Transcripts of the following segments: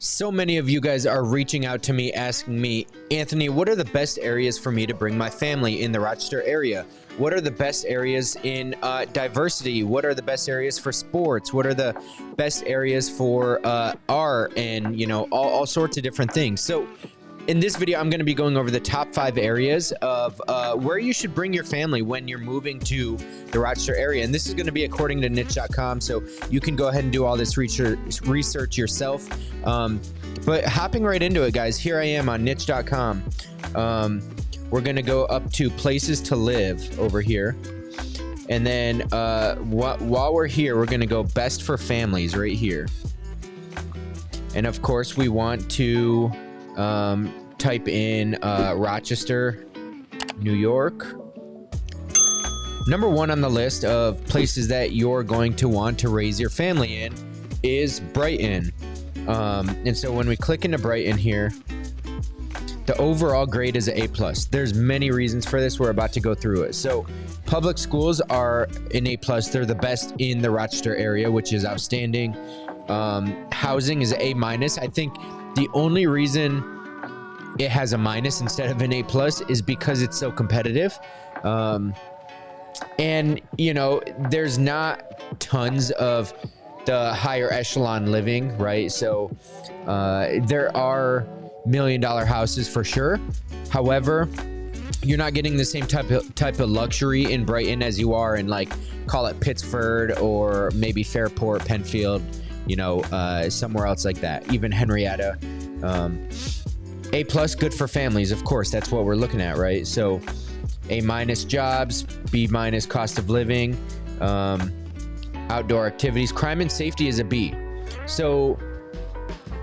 So many of you guys are reaching out to me asking me, Anthony, what are the best areas for me to bring my family in the Rochester area? What are the best areas in diversity? What are the best areas for sports? What are the best areas for art and, all sorts of different things? So in this video, I'm going to be going over the top 5 areas of where you should bring your family when you're moving to the Rochester area. And this is going to be according to niche.com, so you can go ahead and do all this research yourself. But hopping right into it, guys, here I am on niche.com. We're going to go up to places to live over here. And then while we're here, we're going to go best for families right here. And of course, we want to type in Rochester, New York. Number 1 on the list of places that you're going to want to raise your family in is Brighton. And so when we click into Brighton here, the overall grade is an A+. There's many reasons for this. We're about to go through it. So public schools are an A+. They're the best in the Rochester area, which is outstanding. Housing is A-. I think the only reason it has a minus instead of an A+ is because it's so competitive. And, there's not tons of the higher echelon living, right? So there are $1 million houses for sure. However, you're not getting the same type of luxury in Brighton as you are in, like, call it Pittsford or maybe Fairport, Penfield, somewhere else like that. Even Henrietta. A+, good for families, of course. That's what we're looking at, right? So A- jobs, B- cost of living, outdoor activities. Crime and safety is a B. So,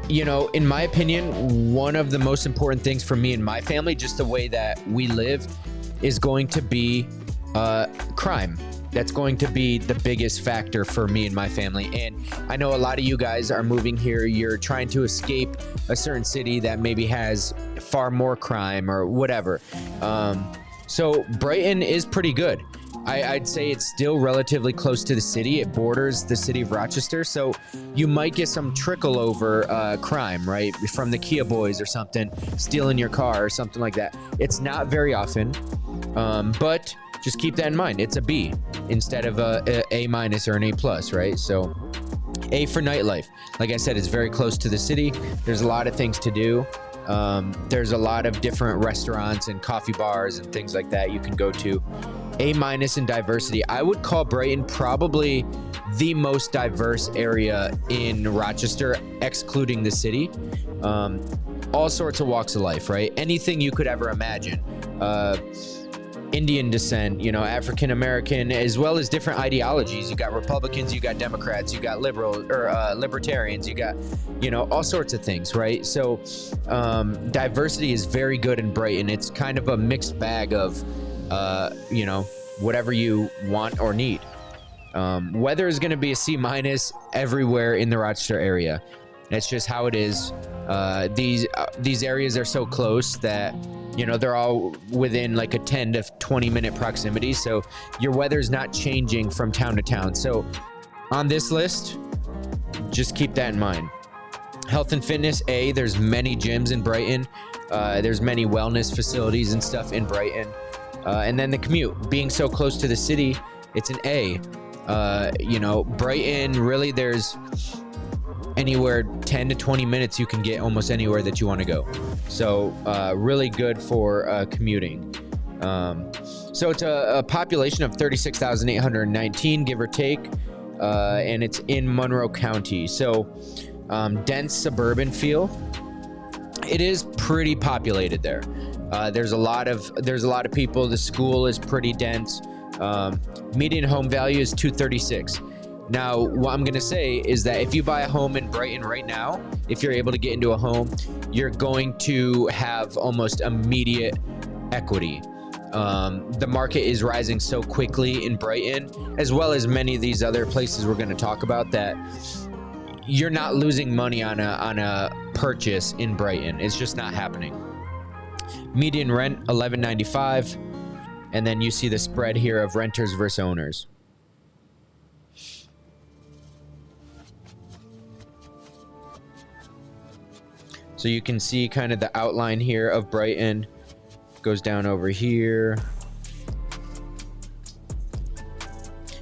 in my opinion, one of the most important things for me and my family, just the way that we live, is going to be crime. That's going to be the biggest factor for me and my family. And I know a lot of you guys are moving here. You're trying to escape a certain city that maybe has far more crime or whatever. So Brighton is pretty good. I'd say it's still relatively close to the city. It borders the city of Rochester. So you might get some trickle over crime, right? From the Kia boys or something, stealing your car or something like that. It's not very often, but just keep that in mind. It's a B instead of a A- or an A+, right? So A for nightlife. Like I said, it's very close to the city. There's a lot of things to do. There's a lot of different restaurants and coffee bars and things like that you can go to. A- in diversity. I would call Brighton probably the most diverse area in Rochester, excluding the city. All sorts of walks of life, right? Anything you could ever imagine. Indian descent, African American, as well as different ideologies. You got Republicans, you got Democrats, you got libertarians, you got, all sorts of things, right? So diversity is very good in Brighton. It's kind of a mixed bag of, whatever you want or need. Weather is going to be a C- everywhere in the Rochester area. That's just how it is. These areas are so close that they're all within like a 10 to 20 minute proximity. So your weather's not changing from town to town. So on this list, just keep that in mind. Health and fitness, A. There's many gyms in Brighton. There's many wellness facilities and stuff in Brighton. And then the commute, being so close to the city, it's an A. Brighton, really, there's anywhere 10 to 20 minutes you can get almost anywhere that you want to go. So really good for commuting. So it's a population of 36,819, give or take, and it's in Monroe County. So dense suburban feel. It is pretty populated there. There's a lot of people. The school is pretty dense. Median home value is $236. Now, what I'm going to say is that if you buy a home in Brighton right now, if you're able to get into a home, you're going to have almost immediate equity. The market is rising so quickly in Brighton, as well as many of these other places we're going to talk about, that you're not losing money on a purchase in Brighton. It's just not happening. Median rent, $11.95. And then you see the spread here of renters versus owners. So you can see kind of the outline here of Brighton. Goes down over here.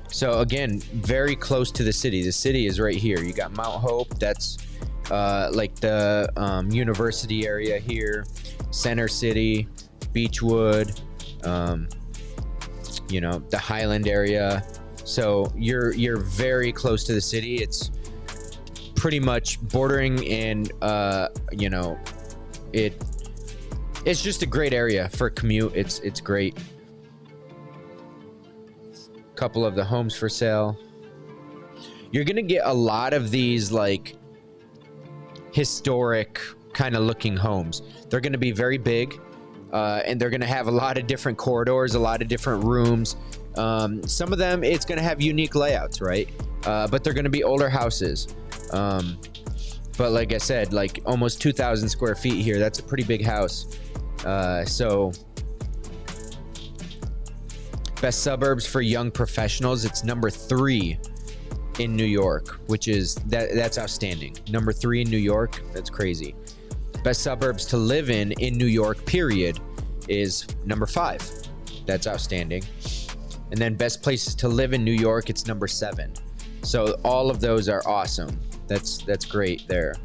So again, very close to the city. The city is right here. You got Mount Hope. That's like the university area here. Center City, Beechwood, you know, the Highland area. So you're very close to the city. It's pretty much bordering, and you know, it's just a great area for a commute. It's great. Couple of the homes for sale. You're gonna get a lot of these like historic kind of looking homes. They're gonna be very big, and they're gonna have a lot of different corridors, a lot of different rooms. Some of them, it's gonna have unique layouts, right? But they're gonna be older houses. But like I said, like almost 2,000 square feet here. That's a pretty big house. So best suburbs for young professionals, it's number 3 in New York, which is that's outstanding. Number 3 in New York, that's crazy. Best suburbs to live in New York, period, is number 5. That's outstanding. And then best places to live in New York, it's number 7. So all of those are awesome. That's great there.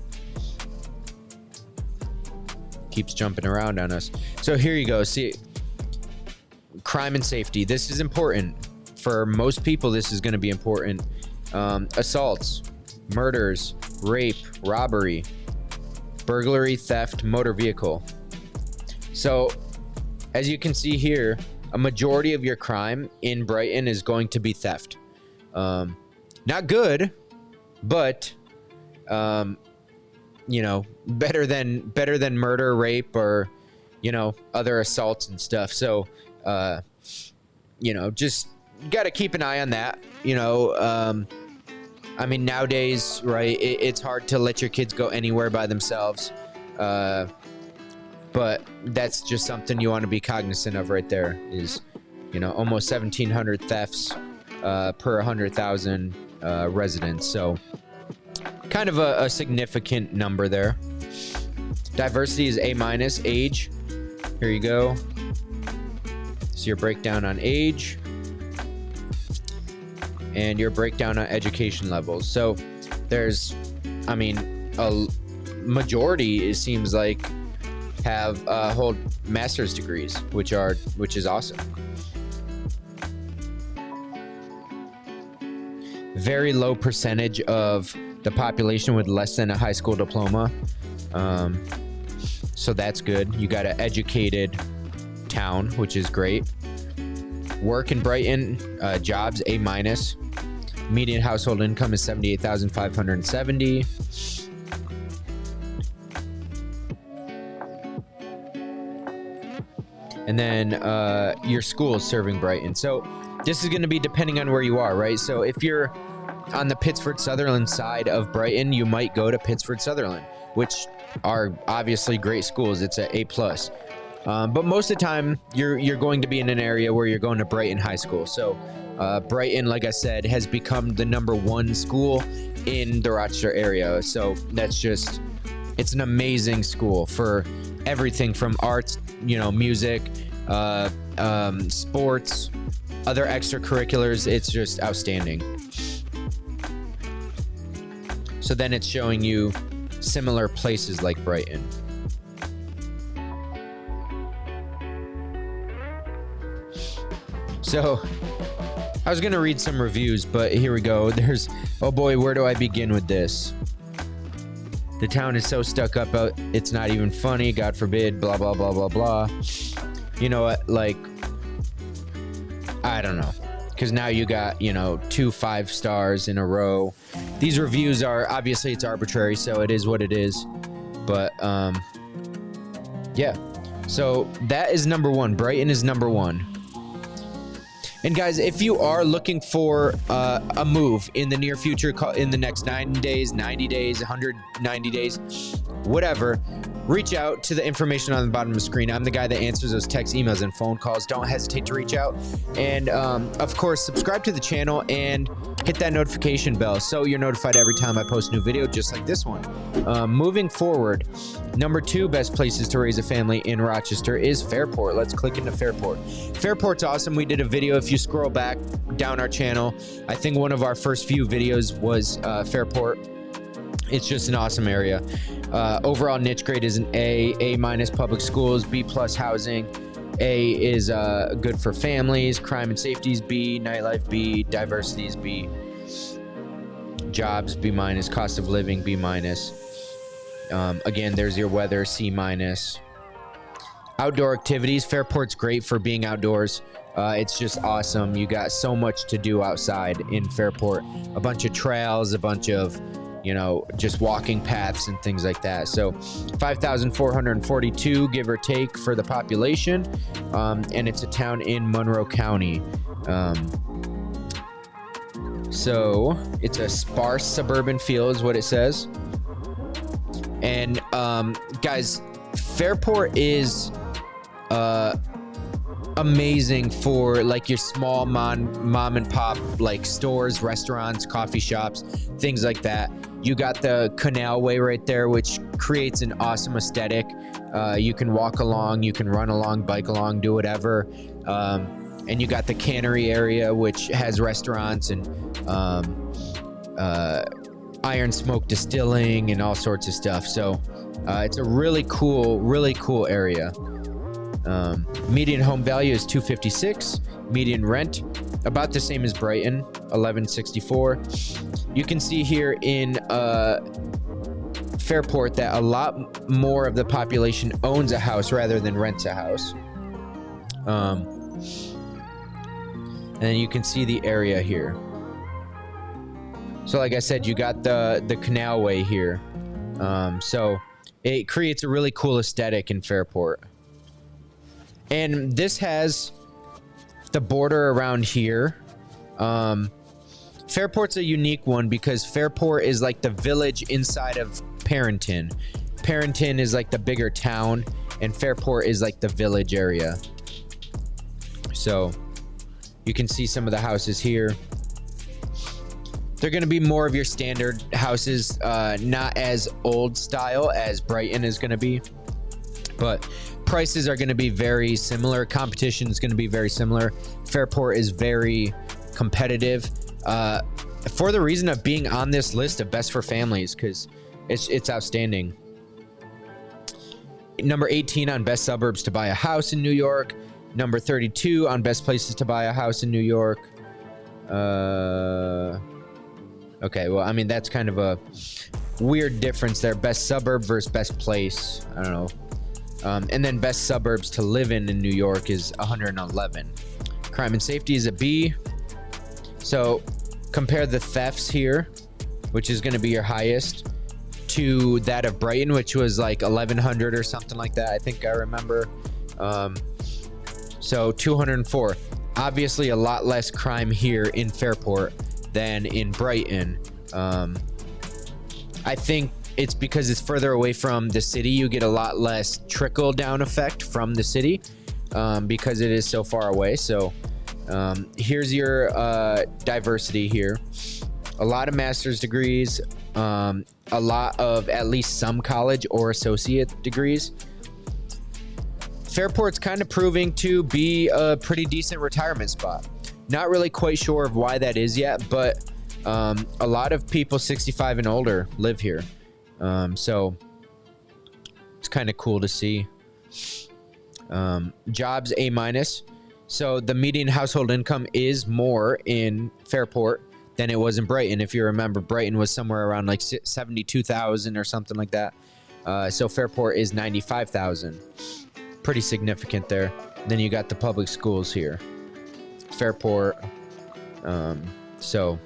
Keeps jumping around on us. So here you go. See, crime and safety. This is important. For most people, this is going to be important. Assaults, murders, rape, robbery, burglary, theft, motor vehicle. So as you can see here, a majority of your crime in Brighton is going to be theft. Not good, but you know, better than murder, rape, or you know, other assaults and stuff. So you know, just got to keep an eye on that. You know, I mean, nowadays, right, it's hard to let your kids go anywhere by themselves. But that's just something you want to be cognizant of right there is, you know, almost 1,700 thefts per 100,000 residents. So kind of a significant number there. Diversity is A-. Age, here you go. So your breakdown on age and your breakdown on education levels. So there's, I mean, a majority, it seems like, have hold master's degrees, which is awesome. Very low percentage of the population with less than a high school diploma. So that's good. You got an educated town, which is great. Work in Brighton, jobs A-. Median household income is $78,570. And then your school is serving Brighton. So this is going to be depending on where you are, right? So if you're on the Pittsford Sutherland side of Brighton, you might go to Pittsford Sutherland, which are obviously great schools. It's an A+. But most of the time, you're going to be in an area where you're going to Brighton High School. So Brighton, like I said, has become the #1 school in the Rochester area. So that's just, it's an amazing school for everything from arts, you know, music, sports, other extracurriculars. It's just outstanding. So then it's showing you similar places like Brighton. So I was going to read some reviews, but here we go. There's, oh boy, where do I begin with this? The town is so stuck up, it's not even funny. God forbid, blah, blah, blah, blah, blah. You know what? Like, I don't know. Because now you got, you know, 2 5 stars in a row. These reviews are, obviously it's arbitrary, so it is what it is. But, yeah. So that is #1. Brighton is #1. And guys, if you are looking for a move in the near future, in the next 90 days, 90 days, 190 days, whatever, reach out to the information on the bottom of the screen. I'm the guy that answers those texts, emails, and phone calls. Don't hesitate to reach out. And of course, subscribe to the channel and hit that notification bell so you're notified every time I post a new video, just like this one. Moving forward, number 2 best places to raise a family in Rochester is Fairport. Let's click into Fairport. Fairport's awesome. We did a video. If you scroll back down our channel, I think one of our first few videos was Fairport. It's just an awesome area. Overall niche grade is an A minus public schools, B plus housing. A is good for families, crime and safety is B, nightlife B, diversity is B, jobs B minus, cost of living B minus. Again, there's your weather, C minus. Outdoor activities, Fairport's great for being outdoors. It's just awesome. You got so much to do outside in Fairport. A bunch of trails, a bunch of, you know, just walking paths and things like that. So 5,442 give or take for the population, and it's a town in Monroe County. So it's a sparse suburban feel is what it says. And guys, Fairport is amazing for like your small mom and pop like stores, restaurants, coffee shops, things like that. You got the canalway right there, which creates an awesome aesthetic. You can walk along, you can run along, bike along, do whatever. And you got the cannery area, which has restaurants and iron smoke distilling and all sorts of stuff. So it's a really cool area. Median home value is $256. Median rent about the same as Brighton, $1164. You can see here in Fairport that a lot more of the population owns a house rather than rents a house. And then you can see the area here. So like I said, you got the canalway here. So it creates a really cool aesthetic in Fairport. And this has the border around here. Fairport's a unique one because Fairport is like the village inside of Parenton. Parenton is like the bigger town, and Fairport is like the village area. So you can see some of the houses here. They're going to be more of your standard houses, not as old style as Brighton is going to be, but prices are going to be very similar. Competition is going to be very similar. Fairport is very competitive for the reason of being on this list of best for families, because it's outstanding. Number 18 on best suburbs to buy a house in New York. Number 32 on best places to buy a house in New York. Okay, well, I mean, that's kind of a weird difference there. Best suburb versus best place. I don't know. And then best suburbs to live in New York is 111. Crime and safety is a B. So compare the thefts here, which is going to be your highest, to that of Brighton, which was like 1,100 or something like that. I think I remember. So 204. Obviously a lot less crime here in Fairport than in Brighton. I think it's because it's further away from the city. You get a lot less trickle down effect from the city because it is so far away. So here's your diversity here. A lot of master's degrees, a lot of at least some college or associate degrees. Fairport's kind of proving to be a pretty decent retirement spot. Not really quite sure of why that is yet, but a lot of people 65 and older live here. So it's kind of cool to see. Jobs A minus. So the median household income is more in Fairport than it was in Brighton. If you remember, Brighton was somewhere around like 72,000 or something like that. So Fairport is 95,000. Pretty significant there. Then you got the public schools here. Fairport. So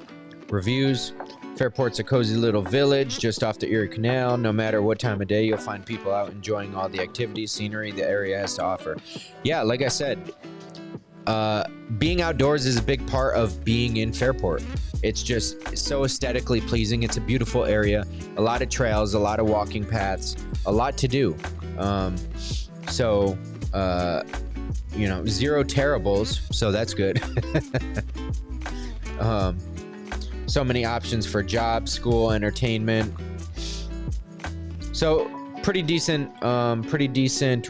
reviews. Fairport's a cozy little village just off the Erie Canal. No matter what time of day, you'll find people out enjoying all the activities, scenery the area has to offer. Yeah, like I said, being outdoors is a big part of being in Fairport. It's just so aesthetically pleasing. It's a beautiful area, a lot of trails, a lot of walking paths, a lot to do. Zero terribles, so that's good. So many options for jobs, school, entertainment. So pretty decent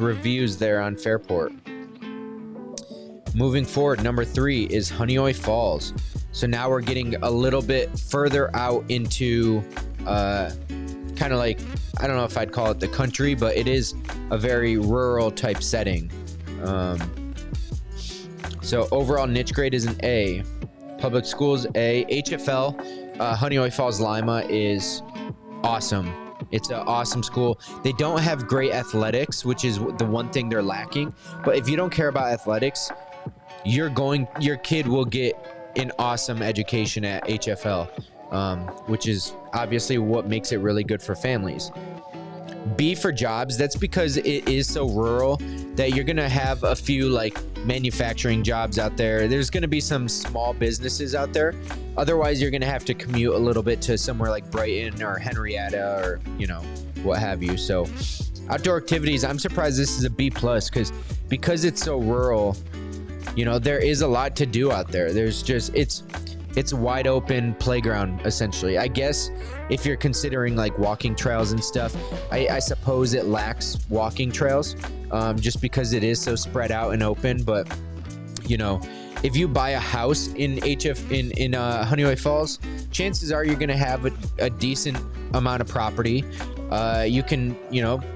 reviews there on Fairport. Moving forward, number 3 is Honeoye Falls. So now we're getting a little bit further out into kind of like, I don't know if I'd call it the country, but it is a very rural type setting. So overall niche grade is an A. Public schools A. HFL, Honeoye Falls Lima is awesome. It's an awesome school. They don't have great athletics, which is the one thing they're lacking. But if you don't care about athletics, your kid will get an awesome education at HFL, which is obviously what makes it really good for families. B for jobs, that's because it is so rural that you're gonna have a few like manufacturing jobs out there. There's gonna be some small businesses out there. Otherwise, you're gonna have to commute a little bit to somewhere like Brighton or Henrietta or what have you. So outdoor activities, I'm surprised this is a B plus because it's so rural. There is a lot to do out there. There's just it's wide open playground essentially. I guess if you're considering like walking trails and stuff, I suppose it lacks walking trails, just because it is so spread out and open. But if you buy a house in Honeoye Falls, chances are you're gonna have a decent amount of property. You can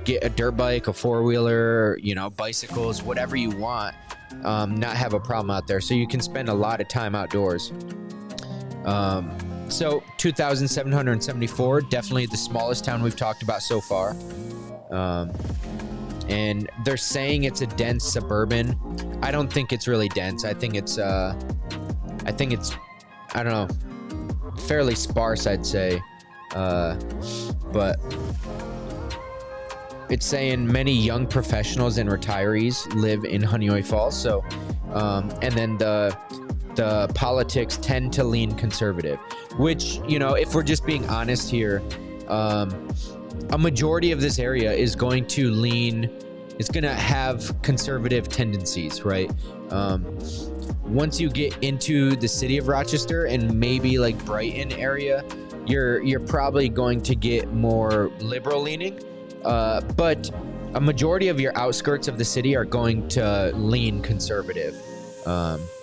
get a dirt bike, a 4-wheeler, bicycles, whatever you want. Not have a problem out there, so you can spend a lot of time outdoors. So 2,774, definitely the smallest town we've talked about so far. And they're saying it's a dense suburban. I don't think it's really dense. I think it's I don't know, fairly sparse, I'd say. But it's saying many young professionals and retirees live in Honeoye Falls. So, and then the politics tend to lean conservative, which, if we're just being honest here, a majority of this area is going to have conservative tendencies, right? Once you get into the city of Rochester and maybe like Brighton area, you're probably going to get more liberal leaning. But a majority of your outskirts of the city are going to lean conservative.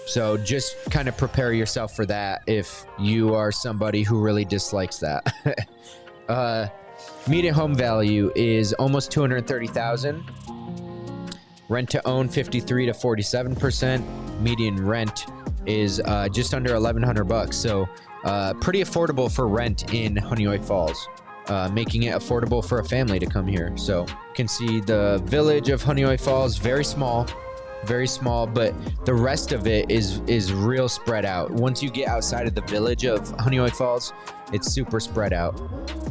So just kind of prepare yourself for that if you are somebody who really dislikes that. Median home value is almost $230,000. Rent to own 53 to 47%. Median rent is just under $1,100. So pretty affordable for rent in Honeoye Falls. Making it affordable for a family to come here. So you can see the village of Honeoye Falls, very small, but the rest of it is real spread out. Once you get outside of the village of Honeoye Falls, it's super spread out.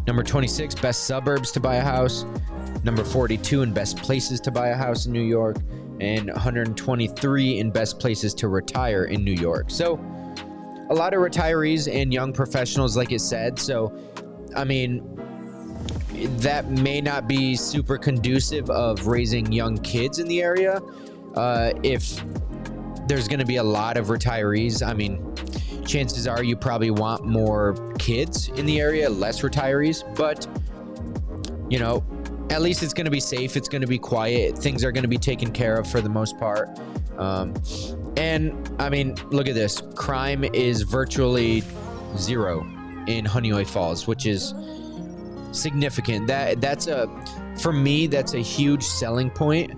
Number 26, best suburbs to buy a house. Number 42 in best places to buy a house in New York. And 123 in best places to retire in New York. So a lot of retirees and young professionals, like it said. So, I mean, that may not be super conducive of raising young kids in the area. If there's going to be a lot of retirees, I mean, chances are you probably want more kids in the area, less retirees. But, at least it's going to be safe. It's going to be quiet. Things are going to be taken care of for the most part. And, I mean, look at this. Crime is virtually zero in Honeoye Falls, which is significant. For me, that's a huge selling point.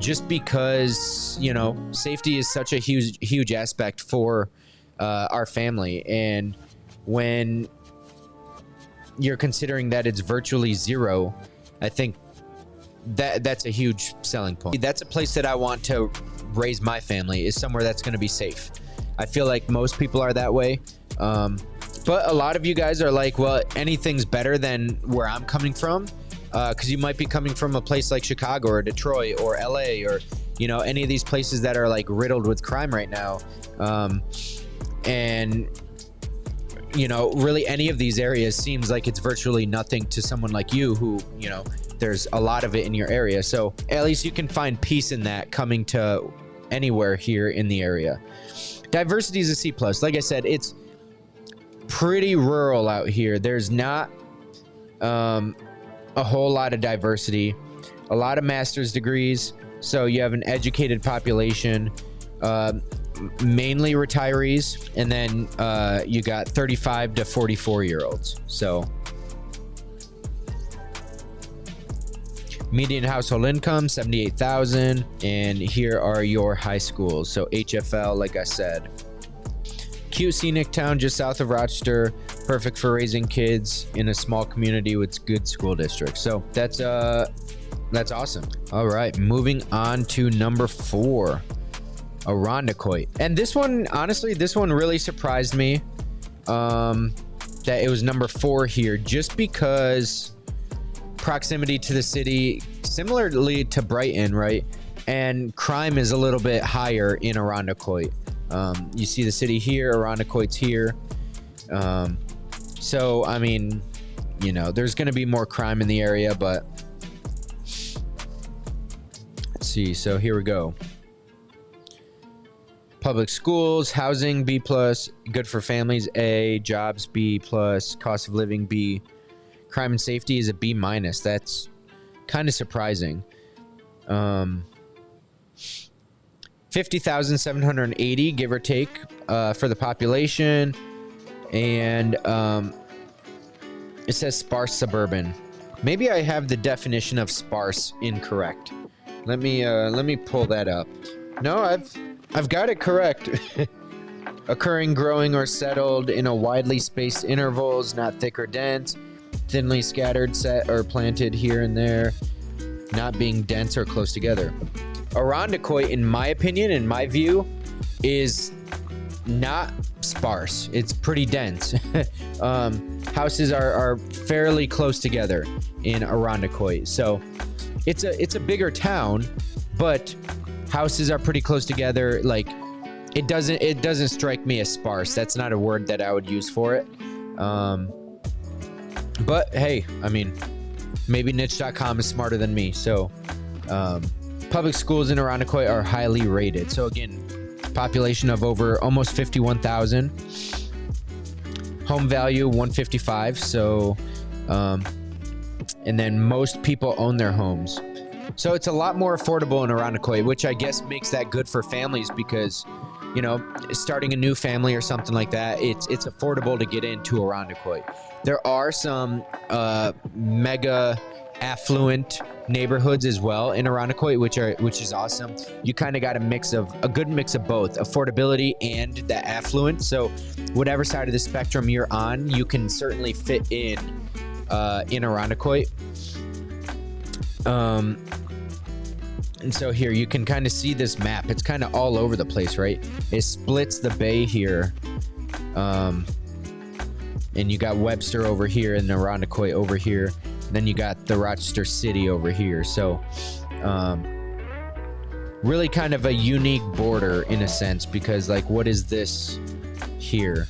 Just because, safety is such a huge aspect for our family. And when you're considering that it's virtually zero, I think that's a huge selling point. That's a place that I want to raise my family, is somewhere that's going to be safe. I feel like most people are that way. But a lot of you guys are like, well, anything's better than where I'm coming from. Because you might be coming from a place like Chicago or Detroit or LA or any of these places that are like riddled with crime right now. And really any of these areas seems like it's virtually nothing to someone like you who, there's a lot of it in your area. So at least you can find peace in that coming to anywhere here in the area. Diversity is a C+. Like I said, it's pretty rural out here. There's not a whole lot of diversity, a lot of master's degrees. So you have an educated population, mainly retirees, and then you got 35 to 44 year olds. So median household income 78,000, and here are your high schools. So HFL, like I said, cute scenic town just south of Rochester, perfect for raising kids in a small community with good school districts. So that's awesome. All right, moving on to number 4, Irondequoit. And this one, honestly, really surprised me that it was number 4 here, just because proximity to the city, similarly to Brighton, right? And crime is a little bit higher in Irondequoit. You see the city here, Irondequoit's here. So, I mean, there's going to be more crime in the area, but let's see. So here we go. Public schools, housing B+, good for families A, jobs B+, cost of living B. Crime and safety is a B-. That's kind of surprising. 50,780, give or take, for the population. And it says sparse suburban. Maybe I have the definition of sparse incorrect. Let me pull that up. No, I've got it correct. Occurring, growing, or settled in a widely spaced intervals, not thick or dense. Thinly scattered, set or planted here and there, not being dense or close together. Irondequoit, in my opinion, in my view, is not sparse. It's pretty dense. Houses are fairly close together in Irondequoit. So it's a bigger town, but houses are pretty close together. Like it doesn't strike me as sparse. That's not a word that I would use for it. But hey, I mean, maybe niche.com is smarter than me. So public schools in Irondequoit are highly rated. So again, population of over almost 51,000. Home value 155. So and then most people own their homes. So it's a lot more affordable in Irondequoit, which I guess makes that good for families because, starting a new family or something like that, it's affordable to get into Irondequoit. There are some mega affluent neighborhoods as well in Irondequoit, which is awesome. You kind of got a good mix of both affordability and the affluent. So whatever side of the spectrum you're on, you can certainly fit in Irondequoit. And so here you can kind of see this map. It's kind of all over the place, right? It splits the bay here. And you got Webster over here and Irondequoit over here. And then you got the Rochester City over here. So really kind of a unique border in a sense, because like, what is this here?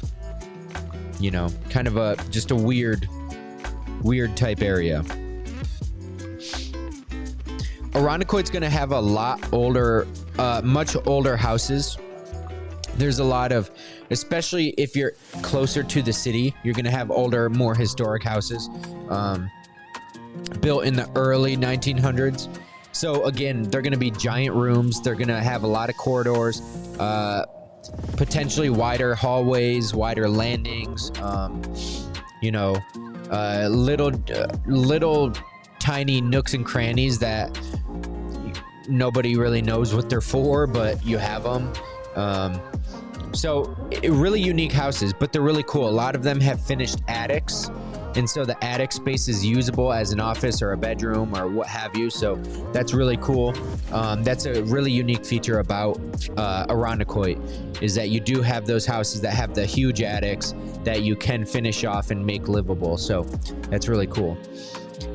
Kind of just a weird type area. Irondequoit's going to have a lot older, much older houses. There's a lot of, especially if you're closer to the city, you're going to have older, more historic houses built in the early 1900s. So again, they're going to be giant rooms. They're going to have a lot of corridors, potentially wider hallways, wider landings, little tiny nooks and crannies that nobody really knows what they're for, but you have them. So really unique houses, but they're really cool. A lot of them have finished attics, and so the attic space is usable as an office or a bedroom or what have you. So that's really cool. That's a really unique feature about Irondequoit, is that you do have those houses that have the huge attics that you can finish off and make livable. So that's really cool.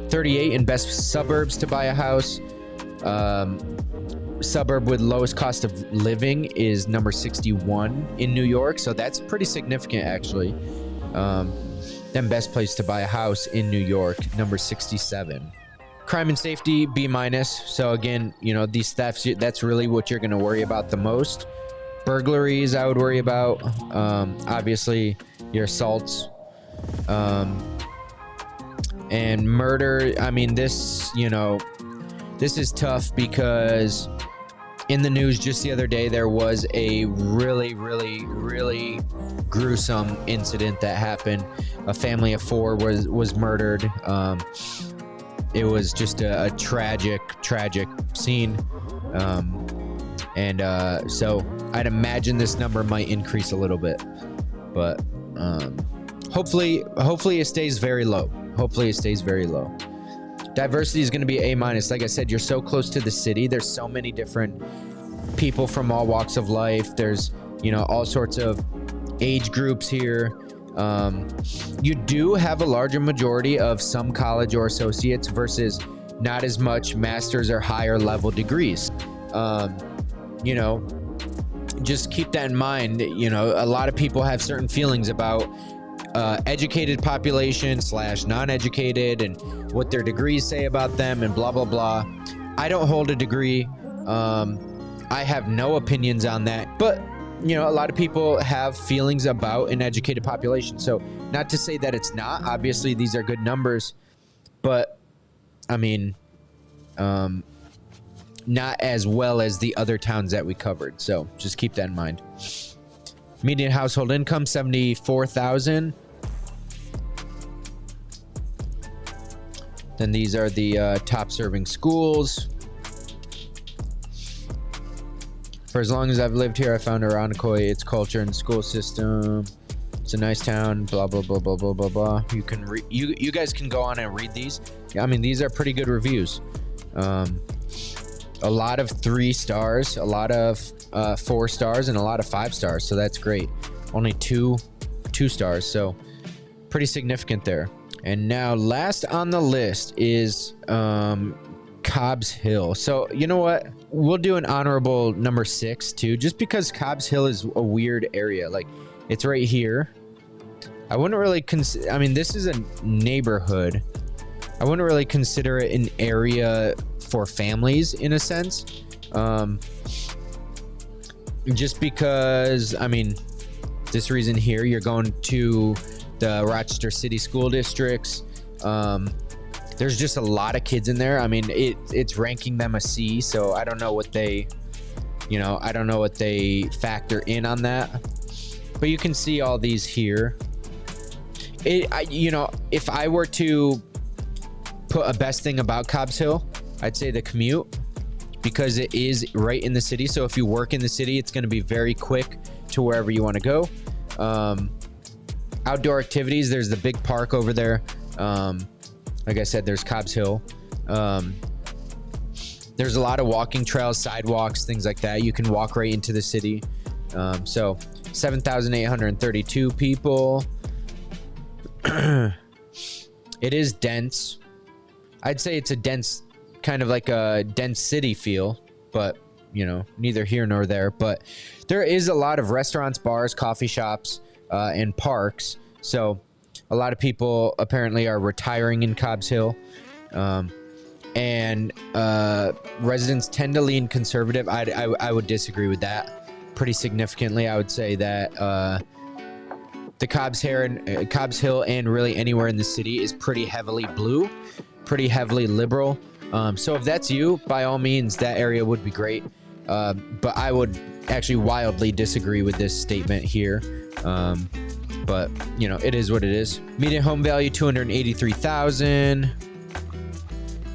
38 in best suburbs to buy a house. suburb with lowest cost of living is number 61 in New York. So that's pretty significant, actually. Then best place to buy a house in New York, number 67. Crime and safety, B-. So again, these thefts, that's really what you're going to worry about the most. Burglaries, I would worry about. Obviously, your assaults. And murder, I mean, this is tough because in the news just the other day, there was a really, really, really gruesome incident that happened. A family of 4 was murdered. It was just a tragic scene. So I'd imagine this number might increase a little bit, but hopefully it stays very low. Diversity is going to be A-. Like I said, you're so close to the city. There's so many different people from all walks of life. There's, all sorts of age groups here. You do have a larger majority of some college or associates versus not as much master's or higher level degrees. Just keep that in mind. A lot of people have certain feelings about educated population / non-educated and what their degrees say about them and blah, blah, blah. I don't hold a degree. I have no opinions on that, but a lot of people have feelings about an educated population. So not to say that it's not, obviously these are good numbers, but I mean, not as well as the other towns that we covered. So just keep that in mind. Median household income, $74,000. Then these are the top serving schools. For as long as I've lived here, I found Irondequoit, its culture and school system. It's a nice town, blah, blah, blah, blah, blah, blah, blah. You can you guys can go on and read these. I mean, these are pretty good reviews. A lot of 3 stars, a lot of 4 stars, and a lot of 5 stars. So that's great. Only 2 stars. So pretty significant there. And now last on the list is Cobbs Hill. So you know what? We'll do an honorable number 6 too, just because Cobbs Hill is a weird area. Like, it's right here. I wouldn't really consider, I mean, this is a neighborhood. I wouldn't really consider it an area for families in a sense. Just because, I mean, this reason here, you're going to the Rochester City School Districts. There's just a lot of kids in there. I mean, it's ranking them a C, so I don't know what they, I don't know what they factor in on that. But you can see all these here. If I were to put a best thing about Cobbs Hill, I'd say the commute, because it is right in the city. So if you work in the city, it's going to be very quick to wherever you want to go. Outdoor activities, there's the big park over there. Like I said, there's Cobbs Hill. There's a lot of walking trails, sidewalks, things like that. You can walk right into the city. So 7,832 people. It is dense. I'd say it's a dense, kind of like a dense city feel, but neither here nor there. But there is a lot of restaurants, bars, coffee shops, and parks. So a lot of people apparently are retiring in Cobbs Hill. And residents tend to lean conservative. I would disagree with that pretty significantly. I would say that the Cobbs Hill and really anywhere in the city is pretty heavily blue, pretty heavily liberal. So if that's you, by all means, that area would be great. But I would actually wildly disagree with this statement here. But it is what it is. Median home value, $283,000.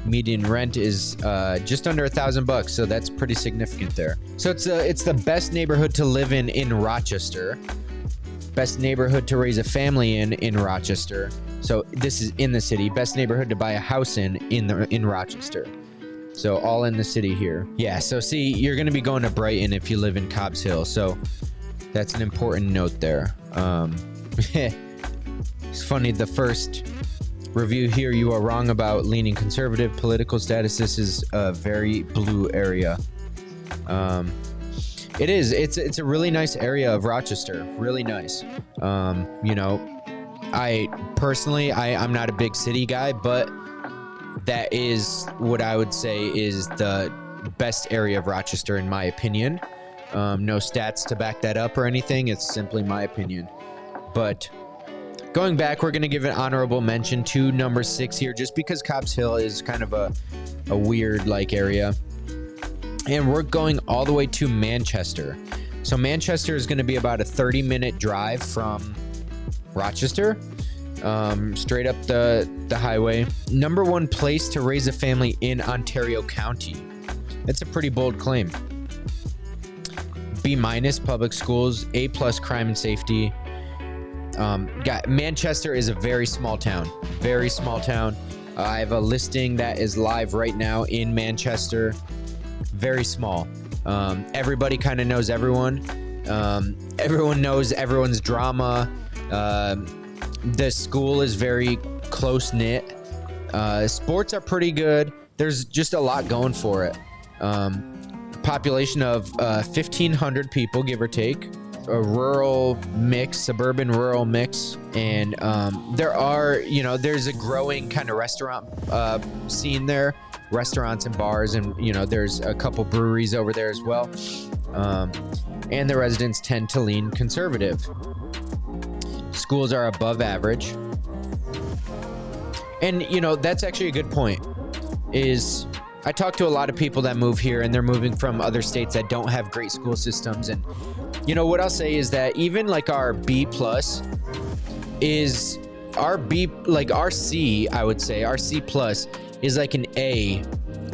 Median rent is just under $1,000, so that's pretty significant there. So it's the best neighborhood to live in Rochester. Best neighborhood to raise a family in Rochester. So this is in the city. Best neighborhood to buy a house in Rochester. So all in the city here. Yeah, so see, you're going to be going to Brighton if you live in Cobbs Hill. So that's an important note there. It's funny, the first review here, you are wrong about leaning conservative political status. This is a very blue area. It is. It's a really nice area of Rochester. Really nice. You know, I personally, I'm not a big city guy, but that is what I would say is the best area of Rochester, in my opinion. No stats to back that up or anything. It's simply my opinion. But going back, we're going to give an honorable mention to number 6 here, just because Cobbs Hill is kind of a weird like area. And we're going all the way to Manchester. So Manchester is going to be about a 30-minute drive from Rochester, straight up the highway. Number 1 place to raise a family in Ontario County. That's a pretty bold claim. B- public schools, A+ crime and safety. Manchester is a very small town. Very small town. I have a listing that is live right now in Manchester. Very small. Everybody kind of knows everyone. Everyone knows everyone's drama. The school is very close-knit. Sports are pretty good. There's just a lot going for it. Population of 1,500 people, give or take. A rural mix, suburban rural mix. And there's a growing kind of restaurant scene there. Restaurants and bars, and there's a couple breweries over there as well. And the residents tend to lean conservative. Schools are above average. And that's actually a good point. Is I talk to a lot of people that move here, and they're moving from other states that don't have great school systems. And what I'll say is that even like our B+ is our B, like our C, I would say our C+ is like an A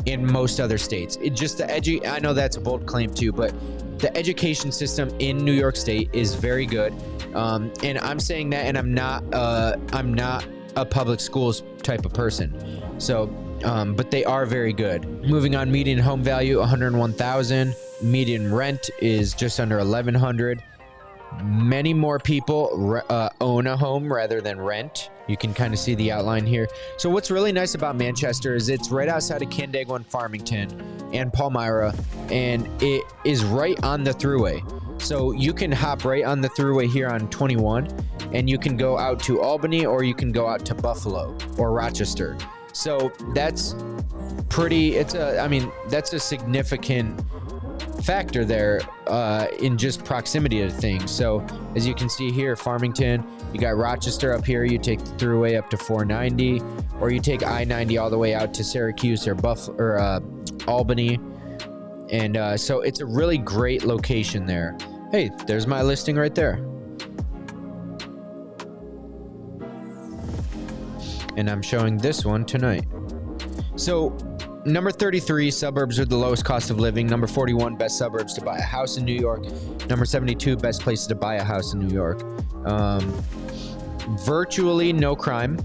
in most other states. It just I know that's a bold claim too, but the education system in New York State is very good. And I'm saying that, and I'm not a public schools type of person. So, but they are very good. Moving on, median home value, $101,000. Median rent is just under $1,100. Many more people own a home rather than rent. You can kind of see the outline here. So what's really nice about Manchester is it's right outside of Canandaigua and Farmington and Palmyra, and it is right on the thruway. So you can hop right on the thruway here on 21, and you can go out to Albany, or you can go out to Buffalo or Rochester. So that's that's a significant factor there in just proximity to things. So as you can see here, Farmington, you got Rochester up here. You take the thruway up to 490, or you take I-90 all the way out to Syracuse or Albany. And so it's a really great location there. Hey, there's my listing right there. And I'm showing this one tonight. So number 33, suburbs with the lowest cost of living. Number 41, best suburbs to buy a house in New York. Number 72, best places to buy a house in New York. Virtually no crime.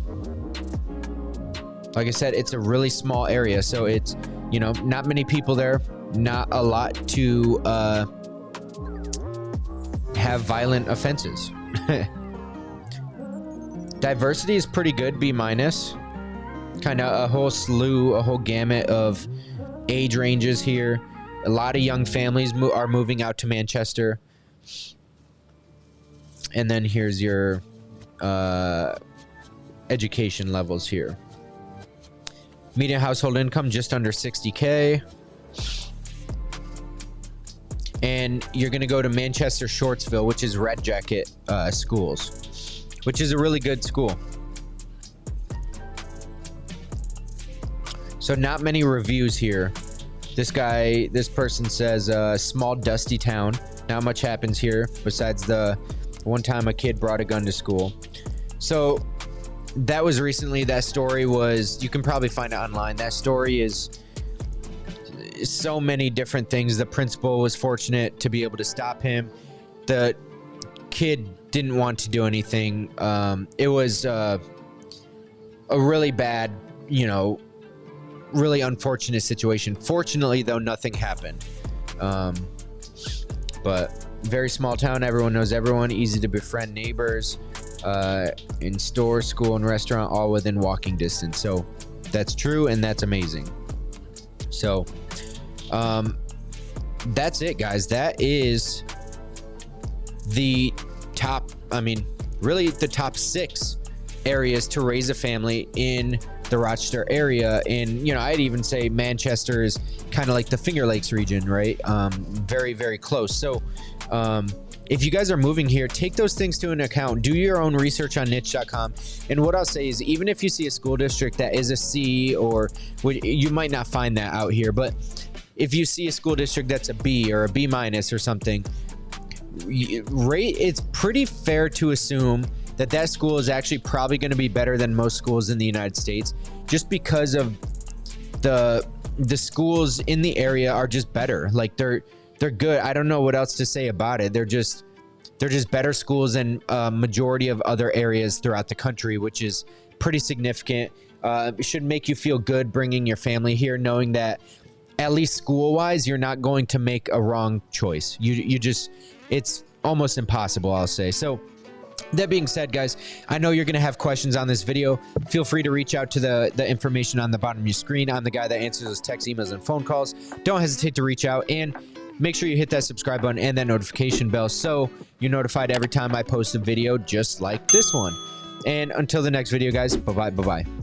Like I said, it's a really small area, so it's, not many people there. Not a lot to have violent offenses. Diversity is pretty good, B-. Kind of a whole gamut of age ranges here. A lot of young families are moving out to Manchester. And then here's your education levels here. Median household income just under $60K. And you're going to go to Manchester Shortsville, which is Red Jacket schools, which is a really good school. So not many reviews here. This person says, small dusty town. Not much happens here besides the one time a kid brought a gun to school. So that was recently. That story was, you can probably find it online. That story is so many different things. The principal was fortunate to be able to stop him. The kid didn't want to do anything. It was a really bad, really unfortunate situation. Fortunately, though, nothing happened. But very small town. Everyone knows everyone. Easy to befriend neighbors. In store, school, and restaurant, all within walking distance. So that's true, and that's amazing. So that's it, guys. That is the top, I mean, really the top 6 areas to raise a family in the Rochester area. And, you know, I'd even say Manchester is kind of like the Finger Lakes region, right? Very, very close. So, if you guys are moving here, take those things to an account. Do your own research on niche.com. And what I'll say is, even if you see a school district that is a C, or you might not find that out here, but if you see a school district that's a B or a B minus or something, it's pretty fair to assume that that school is actually probably going to be better than most schools in the United States, just because of the schools in the area are just better. Like they're good. I don't know what else to say about it. They're just better schools than a majority of other areas throughout the country, which is pretty significant. It should make you feel good bringing your family here, knowing that at least school-wise, you're not going to make a wrong choice. It's almost impossible, I'll say. So that being said, guys, I know you're going to have questions on this video. Feel free to reach out to the information on the bottom of your screen. I'm the guy that answers those text, emails, and phone calls. Don't hesitate to reach out, and make sure you hit that subscribe button and that notification bell so you're notified every time I post a video just like this one. And until the next video, guys, bye-bye, bye-bye.